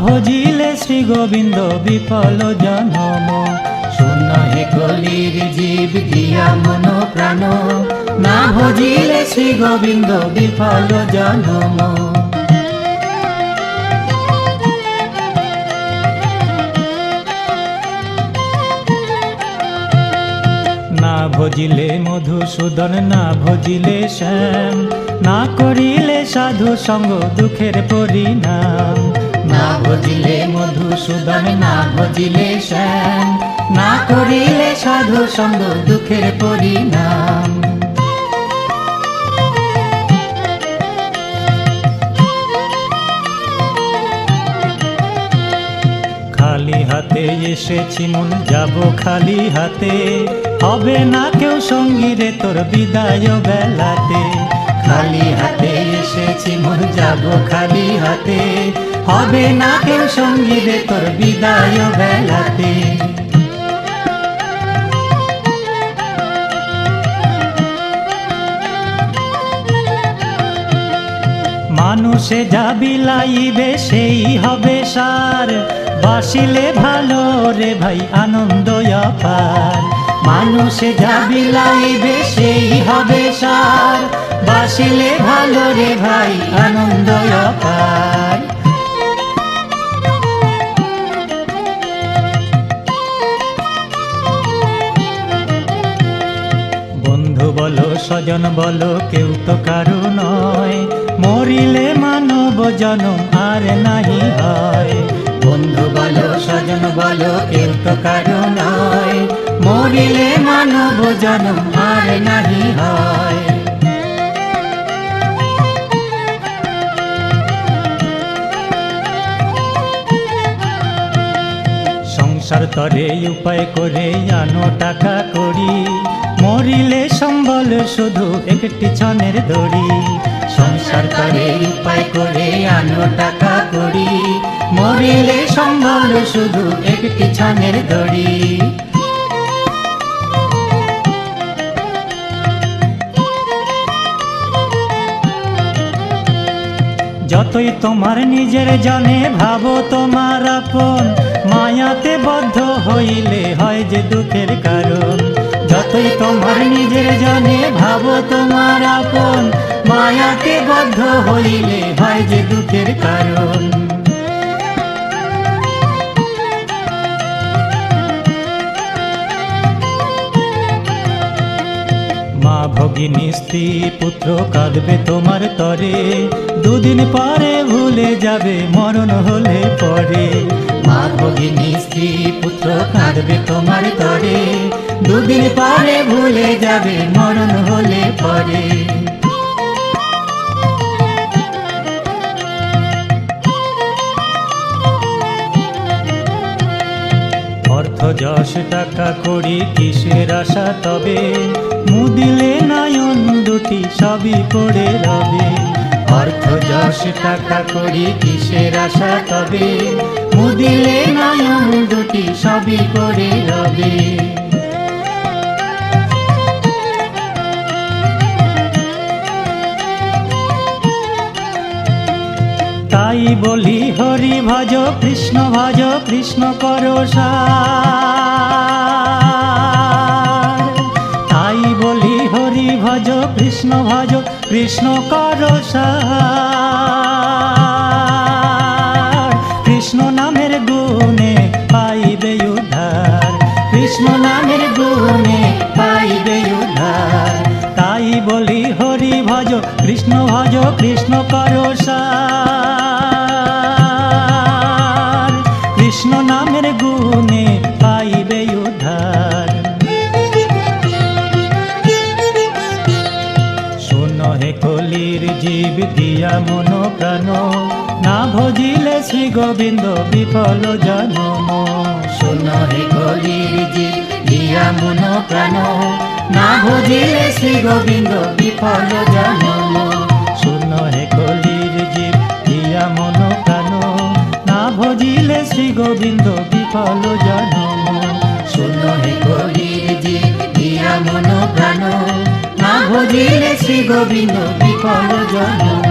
ভজিলে শ্রী গোবিন্দ বিফল জনম। শূন্য হে কলির জীব দিয়া মন প্রাণ, না ভজিলে শ্রী গোবিন্দ বিফল জনম। না ভজিলে মধুসূদন, না ভজিলে শ্যাম, না করিলে সাধু সঙ্গ দুঃখের পরিণাম। না ভজিলে মধুসূদন, না ভজিলে শ্যাম, না করিলে সাধু সঙ্গ দুঃখের পরিণাম। খালি হাতে এসেছি মন, যাব খালি হাতে, হবে না কেউ সঙ্গী রে তোর বিদায় বেলাতে। খালি হাতে এসেছি মন, যাব খালি হাতে, হবে না কেউ সঙ্গী রে তোর বিদায় বেলাতে। মানুষে যা বিলাইবে সেই হবে সার, বাসিলে ভালো রে ভাই আনন্দ অপার। মানুষে যা বিলাইবে সেই হবে সার, বাসিলে ভালো রে ভাই আনন্দ অপার। বন্ধু বলো স্বজন বলো কেউ তো কারো নয়, মরিলে মানব জনম আর নাহি হয়। বন্ধু বলো স্বজন বলো কেউ তো কারো নয়, মরিলে মানব জনম আর নাহি হয়। সংসার তরে উপায় করে আনো টাকা করি, মরিলে সম্বল শুধু একটি ছনের দড়ি। সংসার করে উপায় করে আনো টাকা করি, মরিলে সম্বল শুধু একটি ছনের দড়ি। যতই তোমার নিজের জনে ভাবো তোমার আপন, মায়াতে বদ্ধ হইলে হয় যে দুঃখের কারণ। যতই তোমার নিজের জনে ভাবো তোমার আপন, মায়াতে বদ্ধ হইলে হয় যে দুঃখের কারণ। মা ভগিনী স্ত্রী পুত্র কাঁদবে তোমার তরে, দুদিন পরে ভুলে যাবে মরণ হলে পরে। মা ভগিনী স্ত্রী পুত্র কাঁদবে তোমার তরে, দুদিন পরে ভুলে যাবে মরণ হলে পরে। অর্থ যশ টাকা করি কিসের আশা তবে, মুদিলে নয়ন দুটি সবই পড়ে রবে। অর্থ যশ টাকা করি কিসের আশা তবে, মুদিলে নয়ন দুটি সবই পড়ে রবে। তাই বলি হরি ভজ কৃষ্ণ ভজ কৃষ্ণ করো সার। তাই বলি হরি ভজ কৃষ্ণ ভজ কৃষ্ণ করো সার। কৃষ্ণ নামের গুণে পাইবে উদ্ধার, কৃষ্ণ নামের গুণে পাইবে উদ্ধার। তাই বলি হরি ভজ কৃষ্ণ ভজ কৃষ্ণ করো সার। কৃষ্ণ নামের গুণে পাইবে উদ্ধার। শোনো হে কলির জীব দিয়া মন প্রাণ, না ভজিলে শ্রী গোবিন্দ বিফল জনম। শোনো হে কলির জীব দিয়া মন প্রাণ, না ভজিলে শ্রী গোবিন্দ বিফল জনম। শোনো হে কলির জীব দিয়া মন প্রাণ, না ভজিলে শ্রী গোবিন্দ বিফল জনম। শোনো হে কলির জীব দিয়া মন প্রাণ, না ভজিলে শ্রী গোবিন্দ বিফল জনম।